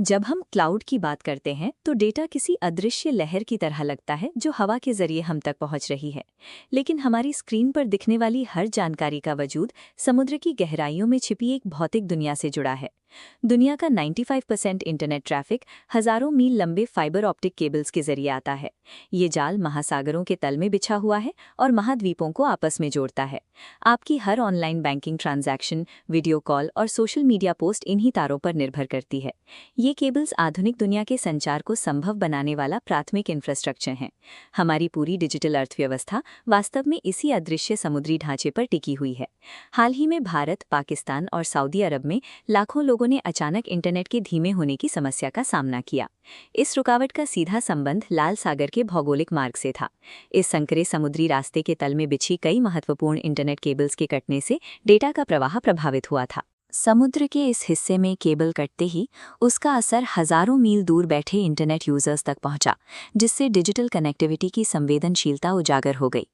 जब हम क्लाउड की बात करते हैं तो डेटा किसी अदृश्य लहर की तरह लगता है जो हवा के जरिए हम तक पहुंच रही है। लेकिन हमारी स्क्रीन पर दिखने वाली हर जानकारी का वजूद समुद्र की गहराइयों में छिपी एक भौतिक दुनिया से जुड़ा है। दुनिया का 95% इंटरनेट ट्रैफिक हजारों मील लंबे फाइबर ऑप्टिक केबल्स के जरिए आता है। ये जाल महासागरों के तल में बिछा हुआ है और महाद्वीपों को आपस में जोड़ता है। आपकी हर online banking transaction, video call और सोशल मीडिया पोस्ट इन्हीं तारों पर निर्भर करती है। ये केबल्स आधुनिक दुनिया के संचार को संभव बनाने वाला प्राथमिक इंफ्रास्ट्रक्चर हैं। हमारी पूरी डिजिटल अर्थव्यवस्था वास्तव में इसी अदृश्य समुद्री ढांचे पर टिकी हुई है। हाल ही में भारत, पाकिस्तान और सऊदी अरब में लाखों लोगों ने अचानक इंटरनेट के धीमे होने की समस्या का सामना किया। इस रुकावट का सीधा संबंध लाल सागर के भौगोलिक मार्ग से था। इस संकरे समुद्री रास्ते के तल में बिछी कई महत्वपूर्ण इंटरनेट केबल्स के कटने से डेटा का प्रवाह प्रभावित हुआ था। समुद्र के इस हिस्से में केबल कटते ही उसका असर हजारों मील दूर बैठे इंटरनेट यूजर्स तक पहुंचा, जिससे डिजिटल कनेक्टिविटी की संवेदनशीलता उजागर हो गई।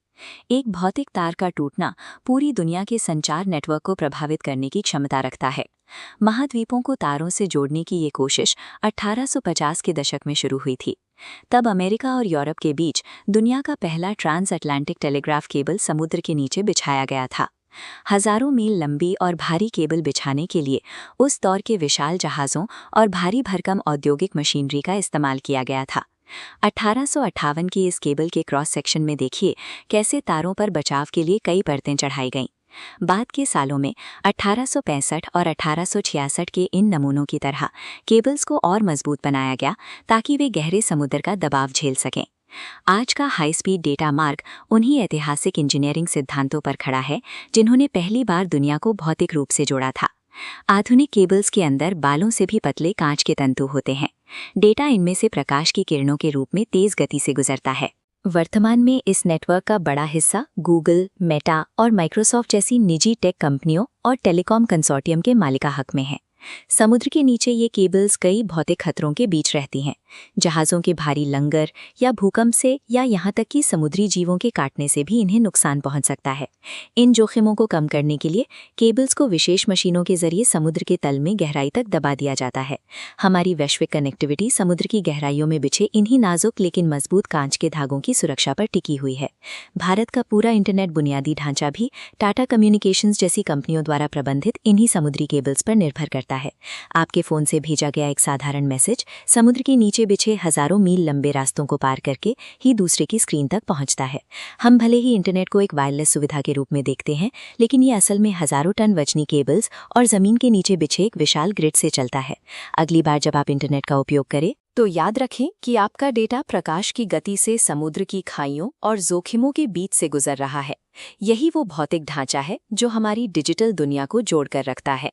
एक भौतिक तार का टूटना पूरी दुनिया के संचार नेटवर्क को प्रभावित करने की क्षमता रखता है। महाद्वीपों को तारों से जोड़ने की ये कोशिश 1850 के दशक में शुरू हुई थी। तब अमेरिका और यूरोप के बीच दुनिया का पहला ट्रांस अटलांटिक टेलीग्राफ केबल समुद्र के नीचे बिछाया गया था। हजारों मील लंबी और भारी केबल बिछाने के लिए उस दौर के विशाल जहाज़ों और भारी भरकम औद्योगिक मशीनरी का इस्तेमाल किया गया था। 1858 की इस केबल के क्रॉस सेक्शन में देखिए कैसे तारों पर बचाव के लिए कई परतें चढ़ाई गईं। बाद के सालों में 1865 और 1866 के इन नमूनों की तरह केबल्स को और मजबूत बनाया गया ताकि वे गहरे समुद्र का दबाव झेल सकें। आज का हाई स्पीड डेटा मार्ग उन्हीं ऐतिहासिक इंजीनियरिंग सिद्धांतों पर खड़ा है जिन्होंने पहली बार दुनिया को भौतिक रूप से जोड़ा था। आधुनिक केबल्स के अंदर बालों से भी पतले कांच के तंतु होते हैं। डेटा इनमें से प्रकाश की किरणों के रूप में तेज गति से गुजरता है। वर्तमान में इस नेटवर्क का बड़ा हिस्सा गूगल, मेटा और माइक्रोसॉफ्ट जैसी निजी टेक कंपनियों और टेलीकॉम कंसोर्टियम के मालिका हक में है। समुद्र के नीचे ये केबल्स कई भौतिक खतरों के बीच रहती हैं। जहाज़ों के भारी लंगर या भूकंप से या यहाँ तक कि समुद्री जीवों के काटने से भी इन्हें नुकसान पहुँच सकता है। इन जोखिमों को कम करने के लिए केबल्स को विशेष मशीनों के जरिए समुद्र के तल में गहराई तक दबा दिया जाता है। हमारी वैश्विक कनेक्टिविटी समुद्र की गहराइयों में बिछे इन्हीं नाजुक लेकिन मजबूत कांच के धागों की सुरक्षा पर टिकी हुई है। भारत का पूरा इंटरनेट बुनियादी ढांचा भी टाटा कम्युनिकेशंस जैसी कंपनियों द्वारा प्रबंधित इन्हीं समुद्री केबल्स पर निर्भर करता है। आपके फोन से भेजा गया एक साधारण मैसेज समुद्र के नीचे बिछे हजारों मील लंबे रास्तों को पार करके ही दूसरे की स्क्रीन तक पहुंचता है। हम भले ही इंटरनेट को एक वायरलेस सुविधा के रूप में देखते हैं, लेकिन ये असल में हजारों टन वजनी केबल्स और जमीन के नीचे बिछे एक विशाल ग्रिड से चलता है। अगली बार जब आप इंटरनेट का उपयोग करें तो याद रखें कि आपका डेटा प्रकाश की गति से समुद्र की खाइयों और जोखिमों के बीच से गुजर रहा है। यही वो भौतिक ढांचा है जो हमारी डिजिटल दुनिया को जोड़कर रखता है।